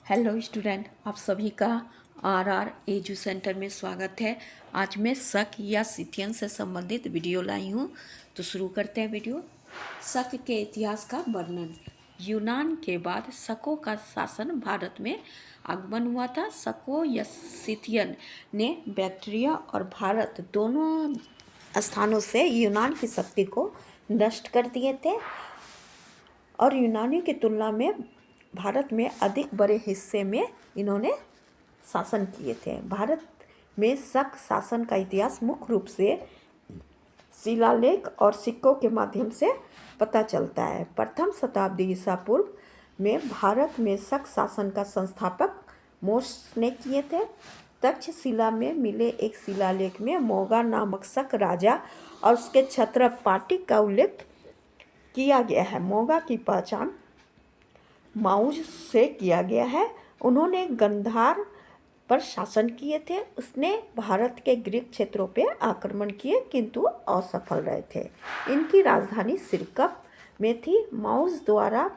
Hello student, आप सभी का आर एजू सेंटर में स्वागत है। आज मैं शक या सिथियन से संबंधित वीडियो लाई हूँ। तो शुरू करते हैं वीडियो। शक के इतिहास का वर्णन। यूनान के बाद शकों का शासन भारत में आगमन हुआ था। शकों या सिथियन ने बैक्ट्रिया और भारत दोनों स्थानों से यूनान की शक्ति को नष्ट कर दिए थे और यूनानी की तुलना में भारत में अधिक बड़े हिस्से में इन्होंने शासन किए थे। भारत में शक शासन का इतिहास मुख्य रूप से शिलालेख और सिक्कों के माध्यम से पता चलता है। प्रथम शताब्दी ईसा पूर्व में भारत में शक शासन का संस्थापक मोश ने किए थे। तक्षशिला में मिले एक शिलालेख में मोगा नामक शक राजा और उसके क्षत्रप पाटिक का उल्लेख किया गया है। मोगा की पहचान माउज से किया गया है। उन्होंने गंधार पर शासन किए थे। उसने भारत के ग्रीक क्षेत्रों पर आक्रमण किए किंतु असफल रहे थे। इनकी राजधानी सिरकप में थी। माउज द्वारा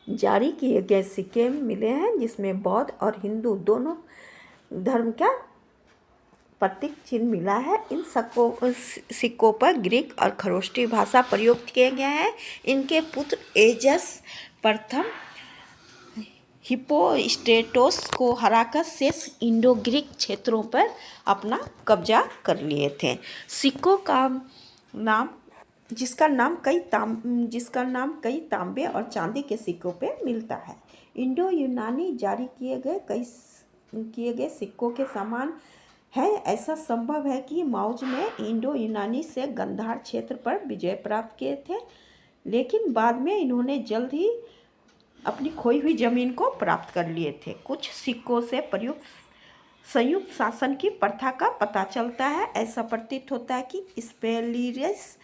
जारी किए गए सिक्के मिले हैं जिसमें बौद्ध और हिंदू दोनों धर्म का प्रतीक चिन्ह मिला है। इन सिक्कों पर ग्रीक और खरोष्टी भाषा प्रयोग किए गए हैं। इनके पुत्र एजस प्रथम हिप्पोस्ट्रेटोस को हराकर शेष इंडो ग्रीक क्षेत्रों पर अपना कब्जा कर लिए थे। सिक्कों का नाम जिसका नाम कई तांबे और चांदी के सिक्कों पे मिलता है। इंडो यूनानी जारी किए गए सिक्कों के समान है। ऐसा संभव है कि माउज ने इंडो यूनानी से गंधार क्षेत्र पर विजय प्राप्त किए थे, लेकिन बाद में इन्होंने जल्द ही अपनी खोई हुई जमीन को प्राप्त कर लिए थे। कुछ सिक्कों से संयुक्त शासन की प्रथा का पता चलता है। ऐसा प्रतीत होता है कि स्पेलियस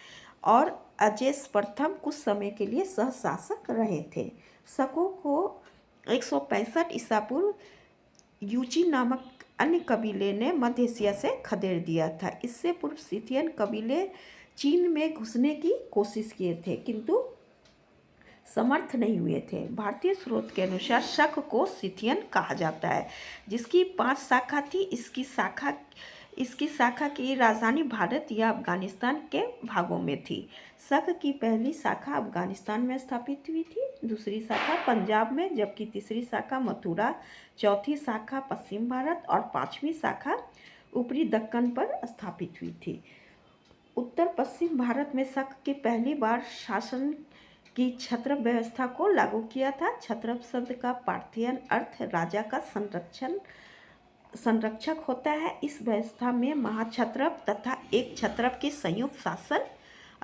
और अजेस प्रथम कुछ समय के लिए सह शासक रहे थे। शकों को 165 ईसा पूर्व यूची नामक अन्य कबीले ने मध्य एशिया से खदेड़ दिया था। इससे पूर्व सिथियन कबीले चीन में घुसने की कोशिश किए थे किंतु समर्थ नहीं हुए थे। भारतीय स्रोत के अनुसार शक को सिथियन कहा जाता है, जिसकी 5 शाखा थी। इसकी शाखा की राजधानी भारत या अफगानिस्तान के भागों में थी। शक की पहली शाखा अफगानिस्तान में स्थापित हुई थी, दूसरी शाखा पंजाब में, जबकि तीसरी शाखा मथुरा, चौथी शाखा पश्चिम भारत और 5वीं शाखा ऊपरी दक्कन पर स्थापित हुई थी। उत्तर पश्चिम भारत में शक की पहली बार शासन की क्षत्रप व्यवस्था को लागू किया था। क्षत्रप शब्द का पार्थियन अर्थ राजा का संरक्षक होता है। इस व्यवस्था में महाक्षत्रप तथा एक क्षत्रप की संयुक्त शासन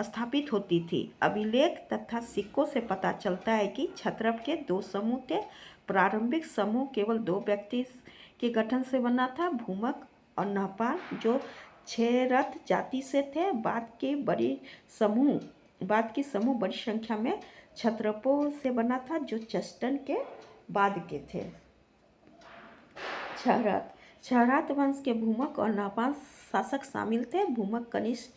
स्थापित होती थी। अभिलेख तथा सिक्कों से पता चलता है कि क्षत्रप के 2 समूह थे। प्रारंभिक समूह केवल 2 व्यक्ति के गठन से बना था, भूमक और नहपान, जो क्षयरथ जाति से थे। बाद की समूह बड़ी संख्या में क्षत्रपों से बना था, जो चस्टन के बाद के थे। क्षयरथ वंश के भूमक और नहपान शासक शामिल थे। भूमक कनिष्क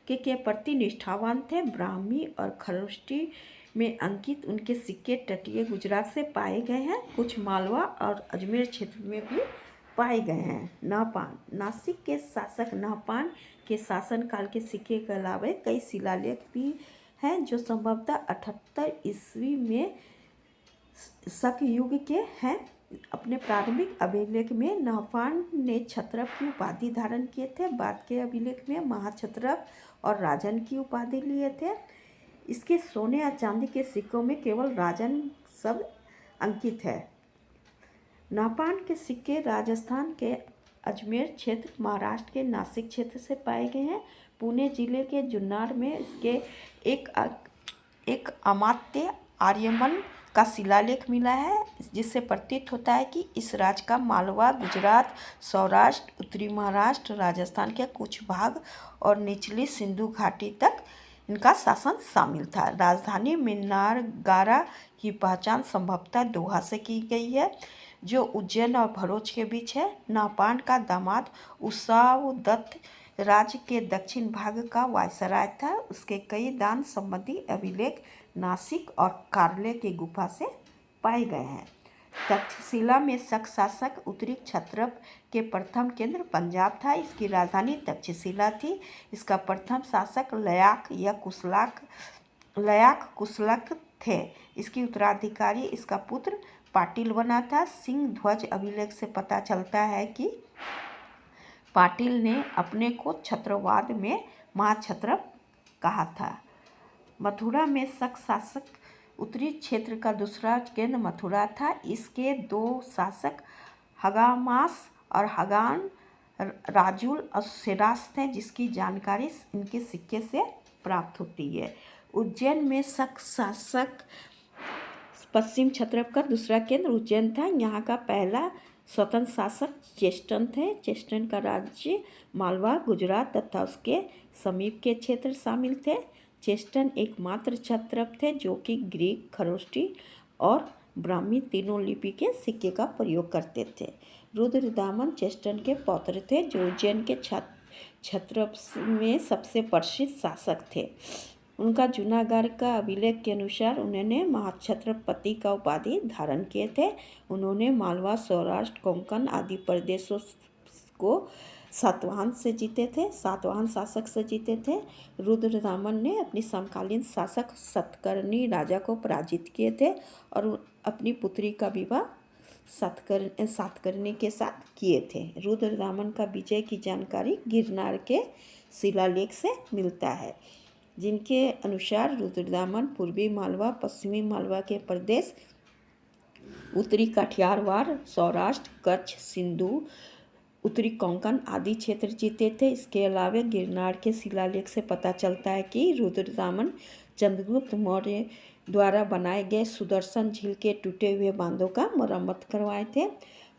के प्रति निष्ठावान थे। ब्राह्मी और खरोष्टी में अंकित उनके सिक्के तटीय गुजरात से पाए गए हैं। कुछ मालवा और अजमेर क्षेत्र में भी पाए गए हैं। नहपान नासिक के शासक नहपान के शासनकाल के सिक्के के अलावा कई शिलालेख भी हैं जो संभवतः 78 ईस्वी में शक युग के हैं। अपने प्रारंभिक अभिलेख में नहपान ने क्षत्रप की उपाधि धारण किए थे। बाद के अभिलेख में महाक्षत्रप और राजन की उपाधि लिए थे। इसके सोने या चांदी के सिक्कों में केवल राजन शब्द अंकित है। नहपान के सिक्के राजस्थान के अजमेर क्षेत्र, महाराष्ट्र के नासिक क्षेत्र से पाए गए हैं। पुणे जिले के जुन्नर में इसके एक अमात्य आर्यमन का शिलालेख मिला है, जिससे प्रतीत होता है कि इस राज्य का मालवा, गुजरात, सौराष्ट्र, उत्तरी महाराष्ट्र, राजस्थान के कुछ भाग और निचली सिंधु घाटी तक इनका शासन शामिल था। राजधानी मिन्नारगारा की पहचान संभवतः दोहा से की गई है, जो उज्जैन और भरूच के बीच है। नहपान का दामाद उसावदत्त राज्य के दक्षिण भाग का वायसराय था। उसके कई दान संबंधी अभिलेख नासिक और कार्ले की गुफा से पाए गए हैं। तक्षशिला में शक शासक उत्तरी क्षत्रप के प्रथम केंद्र पंजाब था। इसकी राजधानी तक्षशिला थी। इसका प्रथम शासक लयाक कुशलक थे। इसकी उत्तराधिकारी इसका पुत्र पाटिल बना था। सिंह ध्वज अभिलेख से पता चलता है कि पाटिल ने अपने को क्षत्रवाद में महाक्षत्रप कहा था। मथुरा में शक शासक उत्तरी क्षेत्र का दूसरा केंद्र मथुरा था। इसके दो शासक हगामास और हगान राजुल असेरास थे, जिसकी जानकारी इनके सिक्के से प्राप्त होती है। उज्जैन में शक शासक पश्चिम क्षत्रप का दूसरा केंद्र उज्जैन था। यहाँ का पहला स्वतंत्र शासक चेस्टन थे। चेस्टन का राज्य मालवा, गुजरात तथा उसके समीप के क्षेत्र शामिल थे। चेस्टन एकमात्र क्षत्रप थे जो कि ग्रीक, खरोष्टी और ब्राह्मी तीनों लिपि के सिक्के का प्रयोग करते थे। रुद्रदामन चेस्टन के पौत्र थे, जो उज्जैन के क्षत्रप में सबसे प्रसिद्ध शासक थे। उनका जूनागढ़ का अभिलेख के अनुसार उन्होंने महाक्षत्रपति का उपाधि धारण किए थे। उन्होंने मालवा, सौराष्ट्र, कोंकण आदि प्रदेशों को सातवाहन शासक से जीते थे। रुद्रदामन ने अपनी समकालीन शासक सातकर्णी राजा को पराजित किए थे और अपनी पुत्री का विवाह सातकर्णी के साथ किए थे। रुद्रदामन का विजय की जानकारी गिरनार के शिलालेख से मिलता है, जिनके अनुसार रुद्रदामन पूर्वी मालवा, पश्चिमी मालवा के प्रदेश, उत्तरी काठियावाड़, सौराष्ट्र, कच्छ, सिंधु, उत्तरी कोंकण आदि क्षेत्र जीते थे। इसके अलावा गिरनार के शिलालेख से पता चलता है कि रुद्रदामन चंद्रगुप्त मौर्य द्वारा बनाए गए सुदर्शन झील के टूटे हुए बांधों का मरम्मत करवाए थे।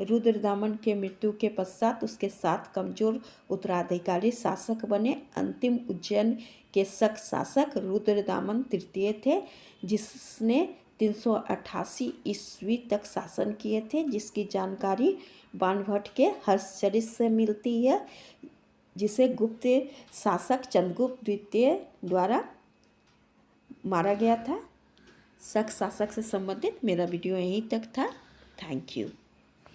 रुद्रदामन के मृत्यु के पश्चात उसके 7 कमजोर उत्तराधिकारी शासक बने। अंतिम उज्जैन के शक शासक रुद्रदामन तृतीय थे, जिसने 388 ईस्वी तक शासन किए थे, जिसकी जानकारी बाणभट्ट के हर्षचरित से मिलती है, जिसे गुप्त शासक चंद्रगुप्त द्वितीय द्वारा मारा गया था। शक शासक से संबंधित मेरा वीडियो यहीं तक था। Thank you.